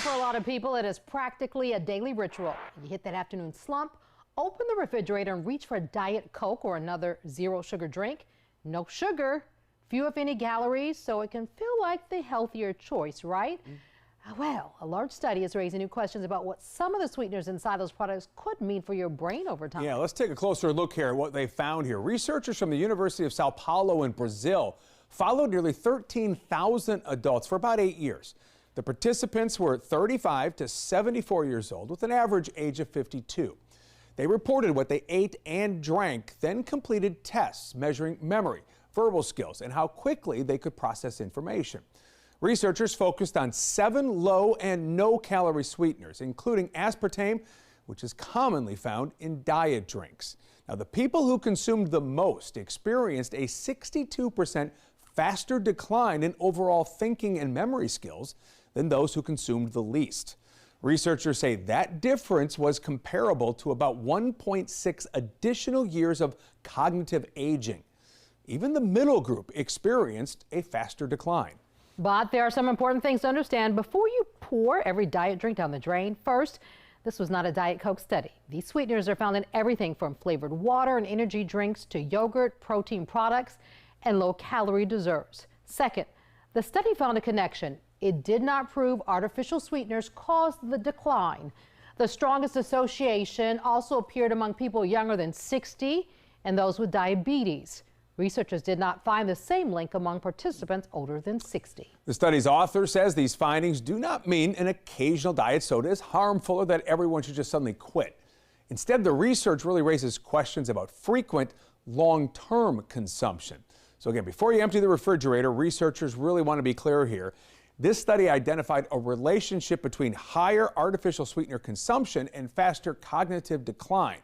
For a lot of people, it is practically a daily ritual. You hit that afternoon slump, open the refrigerator and reach for a Diet Coke or another zero sugar drink. No sugar, few if any calories, so it can feel like the healthier choice, right? Well, a large study is raising new questions about what some of the sweeteners inside those products could mean for your brain over time. Yeah, let's take a closer look here at what they found here. Researchers from the University of Sao Paulo in Brazil followed nearly 13,000 adults for about 8 years. The participants were 35 to 74 years old with an average age of 52. They reported what they ate and drank, then completed tests measuring memory, verbal skills, and how quickly they could process information. Researchers focused on 7 low and no calorie sweeteners, including aspartame, which is commonly found in diet drinks. Now, the people who consumed the most experienced a 62% faster decline in overall thinking and memory skills than those who consumed the least. Researchers say that difference was comparable to about 1.6 additional years of cognitive aging. Even the middle group experienced a faster decline. But there are some important things to understand before you pour every diet drink down the drain. First, this was not a Diet Coke study. These sweeteners are found in everything from flavored water and energy drinks to yogurt, protein products, and low-calorie desserts. Second, the study found a connection. It did not prove artificial sweeteners caused the decline. The strongest association also appeared among people younger than 60 and those with diabetes. Researchers did not find the same link among participants older than 60. The study's author says these findings do not mean an occasional diet soda is harmful or that everyone should just suddenly quit. Instead, the research really raises questions about frequent, long-term consumption. So again, before you empty the refrigerator, researchers really want to be clear here. This study identified a relationship between higher artificial sweetener consumption and faster cognitive decline,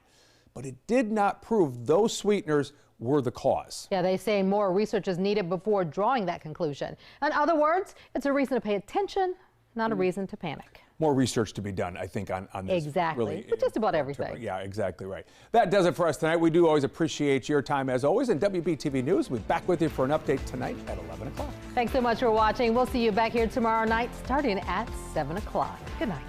but it did not prove those sweeteners were the cause. Yeah, they say more research is needed before drawing that conclusion. In other words, it's a reason to pay attention, not a reason to panic. More research to be done, I think, on this. Exactly, really, but just about everything. Yeah, exactly right. That does it for us tonight. We do always appreciate your time as always. And WBTV News, we'll be back with you for an update tonight at 11 o'clock. Thanks so much for watching. We'll see you back here tomorrow night starting at 7 o'clock. Good night.